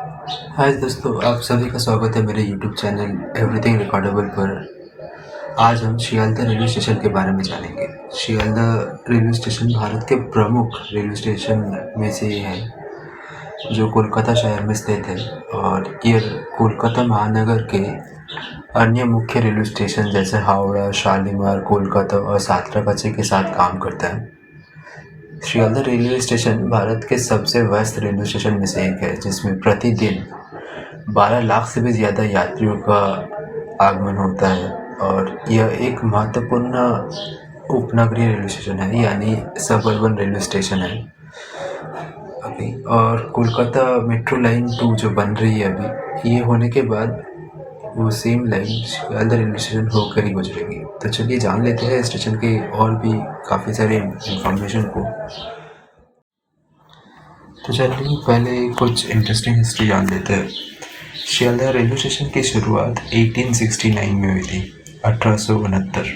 हाय दोस्तों, आप सभी का स्वागत है मेरे यूट्यूब चैनल एवरीथिंग रिकॉर्डेबल पर। आज हम शियालदह रेलवे स्टेशन के बारे में जानेंगे। शियालदह रेलवे स्टेशन भारत के प्रमुख रेलवे स्टेशन में से है, जो कोलकाता शहर में स्थित है और ये कोलकाता महानगर के अन्य मुख्य रेलवे स्टेशन जैसे हावड़ा, शालीमार, कोलकाता और सातरागाछी के साथ काम करता है। शियालदह रेलवे स्टेशन भारत के सबसे व्यस्त रेलवे स्टेशन में से एक है, जिसमें प्रतिदिन 12 लाख से भी ज़्यादा यात्रियों का आगमन होता है और यह एक महत्वपूर्ण उपनगरीय रेलवे स्टेशन है, यानी सबअर्बन रेलवे स्टेशन है अभी। और कोलकाता मेट्रो लाइन 2 जो बन रही है अभी, ये होने के बाद वो same line Sealdah railway station होकर ही गुजरेगी। तो चलिए जान लेते हैं स्टेशन के और भी काफ़ी सारे इंफॉर्मेशन को। तो चलिए पहले कुछ इंटरेस्टिंग हिस्ट्री जान लेते हैं। शियालदह रेलवे स्टेशन की शुरुआत 1869 में हुई थी। 1869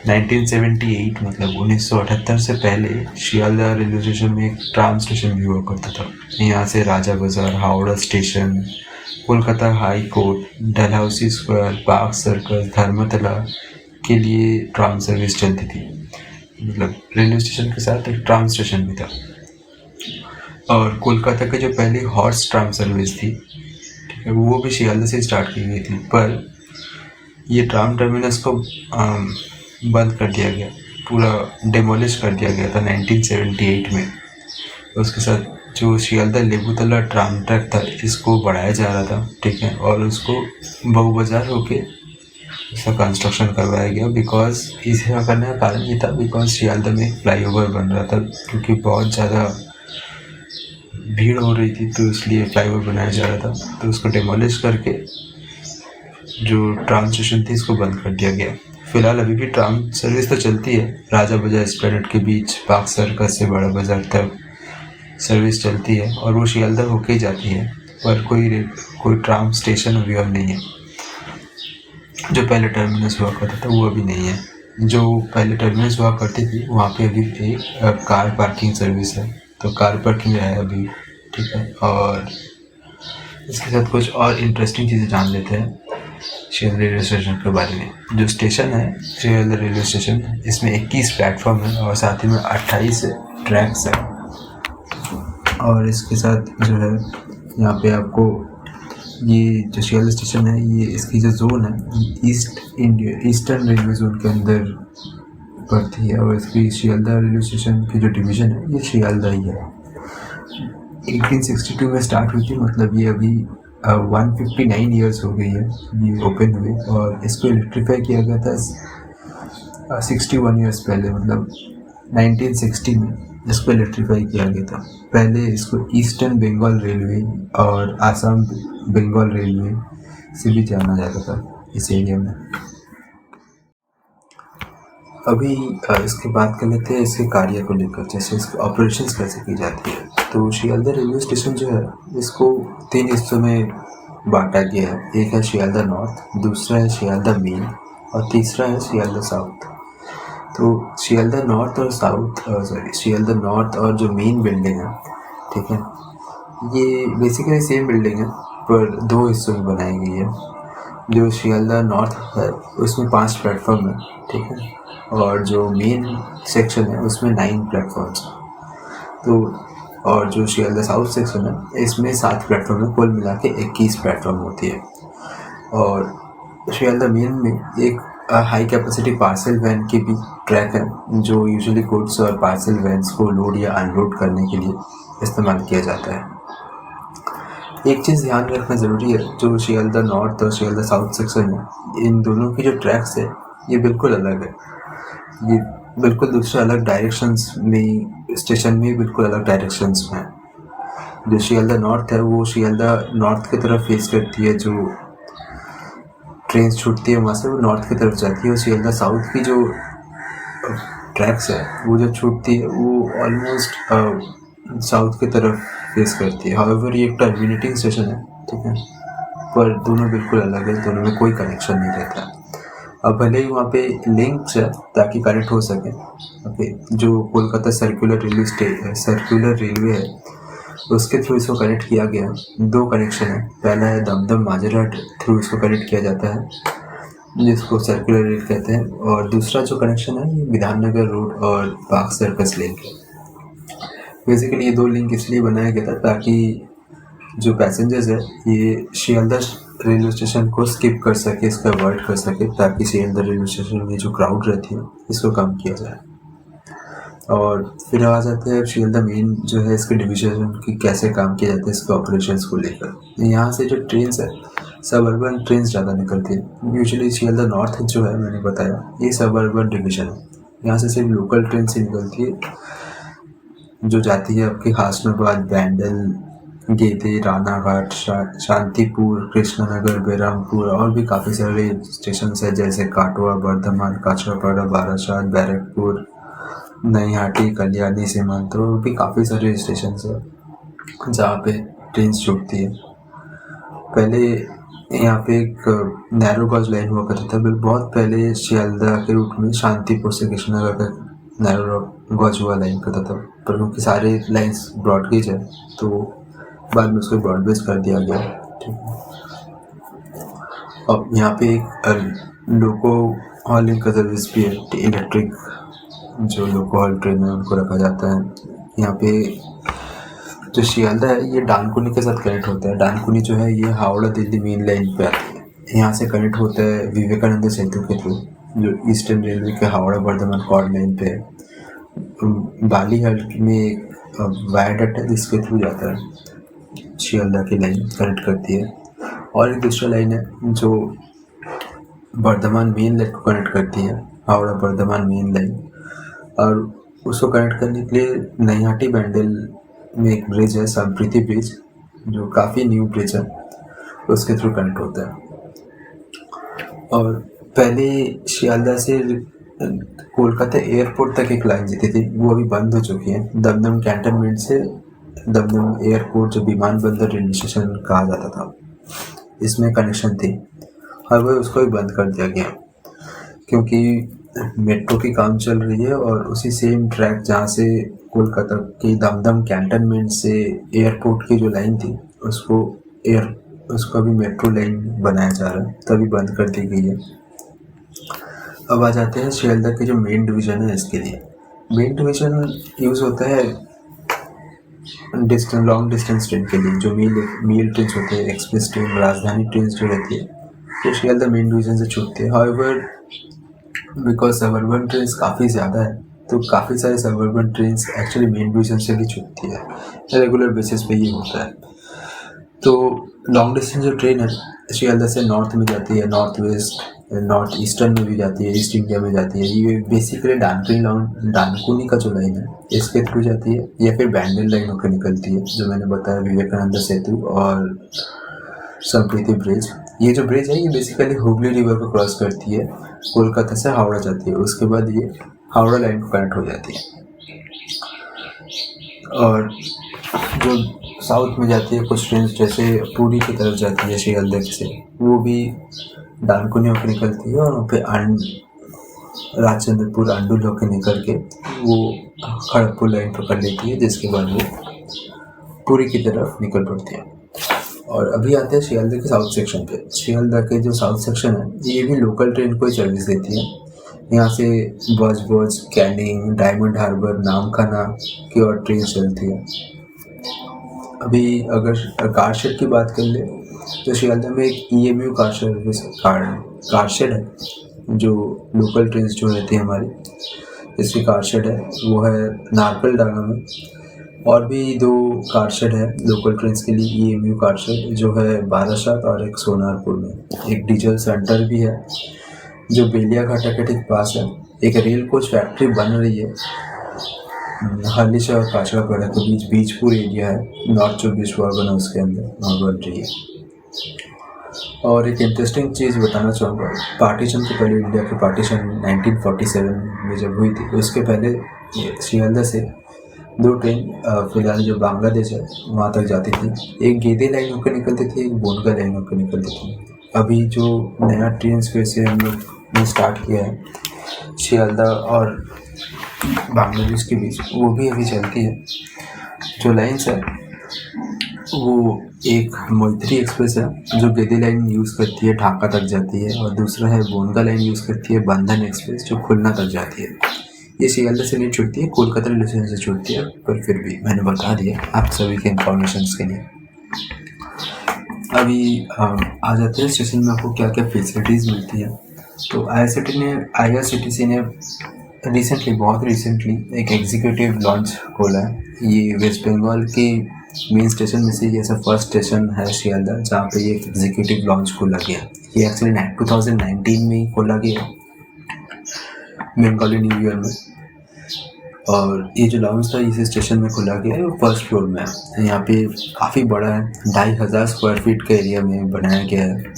1978 मतलब 1978 से पहले शियालदह रेलवे स्टेशन में एक ट्राम स्टेशन भी हुआ करता था। यहाँ से राजा बाजार, Howrah station, Kolkata high court, Dalhousie square, park circus, Dharmatala के लिए ट्राम सर्विस चलती थी। मतलब रेलवे स्टेशन के साथ एक ट्राम स्टेशन भी था। और कोलकाता की जो पहली हॉर्स ट्राम सर्विस थी, वो भी शियालदह से स्टार्ट की गई थी, पर ये ट्राम टर्मिनस को बंद कर दिया गया, पूरा डेमोलिश कर दिया गया था 1978 में। उसके साथ जो शियालदह लेबूतला ट्राम ट्रैक था, इसको बढ़ाया जा रहा था, ठीक है, और उसको बहु बाजार होके उसका कंस्ट्रक्शन करवाया गया। बिकॉज इसे करने का कारण ये था, बिकॉज शियालदह में फ्लाईओवर बन रहा था, क्योंकि बहुत ज़्यादा भीड़ हो रही थी, तो इसलिए फ्लाईओवर बनाया जा रहा था। तो उसको डेमोलिश करके जो ट्राम स्टेशन थी, इसको बंद कर दिया गया। फिलहाल अभी भी ट्राम सर्विस तो चलती है, राजा बाजार एस्प्लेनेड के बीच पार्क सर्कस से बड़ा बाजार तक सर्विस चलती है और वो शियालदह होके ही जाती है, पर कोई ट्राम स्टेशन अभी और नहीं है। जो पहले टर्मिनस हुआ करता था वो अभी नहीं है। जो पहले टर्मिनस हुआ करती थी, वहाँ पे अभी एक कार पार्किंग सर्विस है, तो कार पार्किंग है अभी, ठीक है। और इसके साथ कुछ और इंटरेस्टिंग चीज़ें जान लेते हैं शियालदह रेलवे स्टेशन के बारे में। जो स्टेशन है शियालदह रेलवे स्टेशन, इसमें 21 प्लेटफॉर्म है और साथ ही में 28 ट्रैक्स है। और इसके साथ जो है यहाँ पे आपको ये जो शियालदह स्टेशन है, ये इसकी जो जोन है ईस्टर्न रेलवे जोन के अंदर पड़ती है। और इसकी शियालदह रेलवे स्टेशन की जो डिवीज़न है, ये शियालदह ही है। 1862 में स्टार्ट हुई थी, मतलब ये अभी 159 ईयर्स हो गई है ये ओपन हुए। और इसको इलेक्ट्रीफाई किया गया था 61 ईयर्स पहले, मतलब 1960 में इसको इलेक्ट्रीफाई किया गया था। पहले इसको ईस्टर्न बंगाल रेलवे और आसाम बंगाल रेलवे से भी जाना जाता था इस एरिया में। अभी इसकी बात कर लेते हैं इसके कार्य को लेकर, जैसे इसके ऑपरेशंस कैसे की जाती है। तो शियालदह रेलवे स्टेशन जो है, इसको 3 हिस्सों में बांटा गया है। एक है शियालदह नॉर्थ, दूसरा है शियालदह मेन और तीसरा है शियालदह साउथ। तो शियालदह नॉर्थ और शियालदह नॉर्थ और जो मेन बिल्डिंग है, ठीक है, ये बेसिकली सेम बिल्डिंग है पर 2 हिस्सों में बनाई गई है। जो शियालदह नॉर्थ है उसमें 5 प्लेटफॉर्म है, ठीक है, और जो मेन सेक्शन है उसमें 9 प्लेटफॉर्म्स। तो और जो शियालदह साउथ सेक्शन है, इसमें 7 प्लेटफॉर्म है, कुल मिला के 21 प्लेटफॉर्म होती है। और शियालदह मेन में एक हाई कैपेसिटी पार्सल वैन की भी ट्रैक है, जो यूजुअली गुड्स और पार्सल वैन्स को लोड या अनलोड करने के लिए इस्तेमाल किया जाता है। एक चीज़ ध्यान रखना ज़रूरी है, जो शियालदह नॉर्थ और शियालदह साउथ सेक्शन है, इन दोनों की जो ट्रैक्स है, ये बिल्कुल अलग है। ये बिल्कुल दूसरे अलग डायरेक्शंस में, स्टेशन में बिल्कुल अलग डायरेक्शंस में है। जो शियालदह नॉर्थ है, वो शियालदह नॉर्थ की तरफ फेस करती है, जो ट्रेन छूटती है वहाँ से वो नॉर्थ की तरफ जाती है। और शियालदह साउथ की जो ट्रैक्स है, वो जो छूटती है, वो ऑलमोस्ट साउथ की तरफ फेस करती है। हाउएवर ये एक टर्मिनेटिंग स्टेशन है, ठीक है, पर दोनों बिल्कुल अलग है, दोनों में कोई कनेक्शन नहीं रहता। अब भले ही वहाँ पे लिंक्स है ताकि कनेक्ट हो सके। ओके, जो कोलकाता सर्कुलर रेलवे है, उसके थ्रू इसको कनेक्ट किया गया। दो कनेक्शन है, पहला है दमदम माजरा थ्रू इसको कनेक्ट किया जाता है, जिसको सर्कुलर रेल कहते हैं, और दूसरा जो कनेक्शन है ये विधाननगर रोड और पार्क सर्कस लिंक है। बेसिकली ये दो लिंक इसलिए बनाया गया था ताकि जो पैसेंजर्स है ये शियालदह रेलवे स्टेशन को स्किप कर सके, इसका अवॉइड कर सके, ताकि शियालदह रेलवे स्टेशन में जो क्राउड रहती है इसको कम किया जाए। और फिर आ जाते हैं शियालदह मेन जो है इसके डिवीजन की कैसे काम किया जाता है इसके ऑपरेशंस को लेकर। यहाँ से जो ट्रेन है सब अर्बन ट्रेन ज़्यादा निकलती है। यूजुअली शियालदह नॉर्थ जो है मैंने बताया ये सब अर्बन डिवीजन है, यहाँ से सिर्फ लोकल ट्रेन से निकलती है जो जाती है आपके हासनाबाद, बैंडल, गेदे, रानाघाट, शांतिपुर, कृष्णनगर, बेरामपुर और भी काफ़ी सारे स्टेशन है जैसे काटवा, बर्धमान, काछड़ापाड़ा, बारासात, बैरकपुर, नईहाटी, कल्याणी, सीमांत और भी काफ़ी सारे स्टेशन है जहाँ पे ट्रेन छूटती है। पहले यहाँ पे एक नैरो गॉज लाइन हुआ करता था, बहुत पहले शियालदह के रूट में शांतिपुर से कृष्णनगर का नैरो गॉज हुआ लाइन करता था, पर क्योंकि सारे लाइन्स ब्रॉडगेज है तो बाद में उसको ब्रॉडगेज कर दिया गया। ठीक है, अब यहाँ पे एक लोको हॉलिंग का सर्विस भी है, इलेक्ट्रिक जो लोको हॉल ट्रेन है उनको रखा जाता है। यहाँ पे जो शियालदह है ये डानकुनी के साथ कनेक्ट होता है। डानकुनी जो है ये हावड़ा दिल्ली मेन लाइन पे आती है, यहाँ से कनेक्ट होता है विवेकानंद सेतु के थ्रू जो ईस्टर्न रेलवे के हावड़ा बर्धमान कॉर्ड लाइन पे है। बालीहाट में एक वायडक्ट है जिसके थ्रू जाता है, शियालदह की लाइन कनेक्ट करती है। और एक दूसरा लाइन है जो बर्धमान मेन लाइन को कनेक्ट करती है, हावड़ा बर्धमान मेन लाइन, और उसको कनेक्ट करने के लिए नईहाटी बैंडल में एक ब्रिज है, संप्रीति ब्रिज, जो काफ़ी न्यू ब्रिज है, उसके थ्रू कनेक्ट होता है। और पहले शियालदह से कोलकाता एयरपोर्ट तक एक लाइन जाती थी, वो अभी बंद हो चुकी है। दमदम कैंटनमेंट से दमदम एयरपोर्ट जो विमानबंदर रेलवे स्टेशन कहा जाता था इसमें कनेक्शन थी, और वह उसको भी बंद कर दिया गया क्योंकि मेट्रो की काम चल रही है और उसी सेम ट्रैक जहाँ से कोलकाता की दमदम कैंटनमेंट से एयरपोर्ट की जो लाइन थी उसको अभी मेट्रो लाइन बनाया जा रहा है, तभी बंद कर दी गई है। अब आ जाते हैं शियालदह के जो मेन डिवीज़न है इसके लिए। मेन डिवीज़न यूज़ होता है लॉन्ग डिस्टेंस ट्रेन के लिए, जो मेल ट्रेन होते हैं, एक्सप्रेस ट्रेन, राजधानी ट्रेन जो रहती है तो शियालदह मेन डिवीज़न से छूटती है। हाउएवर बिकॉज सबअर्बन ट्रेन काफ़ी ज़्यादा है तो काफ़ी सारे suburban train actually main division से भी छूटती है, रेगुलर बेसिस पे ये होता है। तो लॉन्ग डिस्टेंस जो ट्रेन है शियालदह से नॉर्थ में जाती है, नॉर्थ वेस्ट, नॉर्थ ईस्टर्न में भी जाती है, ईस्ट इंडिया में जाती है। ये बेसिकली डानकुनी का जो लाइन है इसके थ्रू जाती है, या फिर बैंडल लाइन होकर निकलती है जो मैंने बताया, विवेकानंद सेतु और संप्रीति ब्रिज। ये जो ब्रिज है ये बेसिकली हुगली रिवर को क्रॉस करती है, कोलकाता से हावड़ा जाती है, उसके बाद ये हावड़ा लाइन को कनेक्ट हो जाती है। और जो साउथ में जाती है कुछ ट्रेन जैसे पुरी की तरफ जाती है शियालदह से, वो भी डानकुनी होकर निकलती है और वहाँ पे राजचंद्रपुर अंडुल होकर निकल के वो खड़गपुर लाइन पकड़ लेती है, जिसके बाद वो पुरी की तरफ निकल पड़ती है। और अभी आते हैं शियालदह के साउथ सेक्शन पे। शियालदह के जो साउथ सेक्शन है ये भी लोकल ट्रेन को ही सर्विस देती है। यहाँ से बज, कैनिंग, डायमंड हार्बर, नामखाना की और ट्रेन चलती है। अभी अगर कार शेड की बात कर ले तो शियालदह में एक EMU कार शेड है, जो लोकल ट्रेन जो रहती है हमारी इसकी कार शेड है, वो है नारकल डांगा में। और भी 2 कार शेड है लोकल ट्रेन के लिए EMU कार शेड, जो है बारासात और एक सोनारपुर में। एक डीजल सेंटर भी है जो बेलिया घाटा के ठीक पास है। एक रेल कोच फैक्ट्री बन रही है हालिशा और काछड़ापाड़ा के बीच, बीजपुर एरिया है, नॉर्थ 24 परगना उसके अंदर बन रही है। और एक इंटरेस्टिंग चीज़ बताना चाहूँगा, पार्टीशन के पहले, इंडिया की पार्टीशन 1947 में जब हुई थी, उसके पहले शियालदह से 2 ट्रेन फिलहाल जो बांग्लादेश है वहाँ तक जाती थी। एक गेदे लाइन होकर निकलती थी, एक बोनगा लाइन होकर निकलती थी। अभी जो नया ट्रेन फिर से हम लोग ने स्टार्ट किया है शियालदह और बांग्लादेश के बीच, वो भी अभी चलती है। जो लाइन्स है वो एक मैत्री एक्सप्रेस है जो गेदी लाइन यूज़ करती है, ढाका तक जाती है, और दूसरा है बोनगा लाइन यूज़ करती है, बंधन एक्सप्रेस जो खुलना तक जाती है। ये शियालदह से नहीं छूटती है, कोलकाता रेलवे स्टेशन से छूटती है, पर फिर भी मैंने बता दिया आप सभी के इन्फॉर्मेशन के लिए। अभी आ जाते हैं स्टेशन में आपको क्या क्या फैसिलिटीज़ मिलती है। तो IRCTC ने बहुत रिसेंटली एक एग्जीक्यूटिव लॉन्च खोला है। ये वेस्ट बंगाल के मेन स्टेशन में से ये ऐसा फर्स्ट स्टेशन है शियालदह जहाँ पे ये एग्जीक्यूटिव लॉन्च खोला गया। ये एक्चुअली 2019 में ही खोला गया बंगाली न्यू ईयर में, और ये जो लॉन्च था इस स्टेशन में खोला गया है, वो फर्स्ट फ्लोर में है। यहाँ पे काफ़ी बड़ा है, 2500 स्क्वायर फीट के एरिया में बनाया गया है,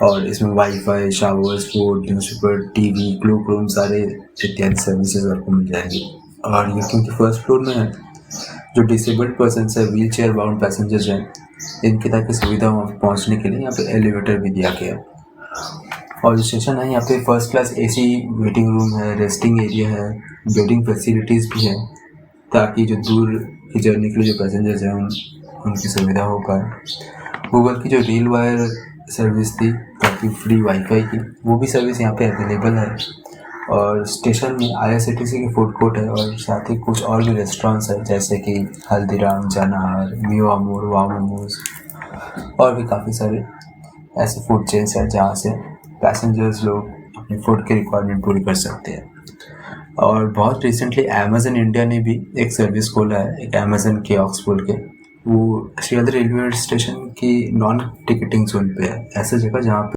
और इसमें wifi, showers, food, newspaper, TV, cloak room सारे इत्यादि सर्विसेज आपको मिल जाएंगी। और ये क्योंकि फर्स्ट फ्लोर में है, जो डिसेबल्ड पर्सन है, व्हील चेयर बाउंड पैसेंजर्स हैं, इनकी ताकि सुविधा पहुँचने के लिए यहाँ पे एलिवेटर भी दिया गया है। और जो स्टेशन है यहाँ पे first class AC waiting room है, रेस्टिंग एरिया है, बेडिंग फैसिलिटीज़ भी है, ताकि जो दूर की जर्नी के लिए जो पैसेंजर्स हैं उनकी सुविधा हो पाए। गूगल की जो रेल वायर सर्विस थी ताकि फ्री वाईफाई की, वो भी सर्विस यहाँ पे अवेलेबल है। और स्टेशन में IRCTC की फूड कोर्ट है, और साथ ही कुछ और भी रेस्टोरेंट्स हैं जैसे कि हल्दीराम, जनाहार, मियो अमूर, वाव मोमोज, और भी काफ़ी सारे ऐसे फूड चेन्स हैं जहाँ से पैसेंजर्स लोग अपनी फूड की रिक्वायरमेंट पूरी कर सकते हैं। और बहुत रिसेंटली अमेज़न इंडिया ने भी एक सर्विस खोला है, एक अमेज़न कियोस्क बोल के, वो शियालदह रेलवे स्टेशन की नॉन टिकटिंग जोन पे है, ऐसी जगह जहाँ पे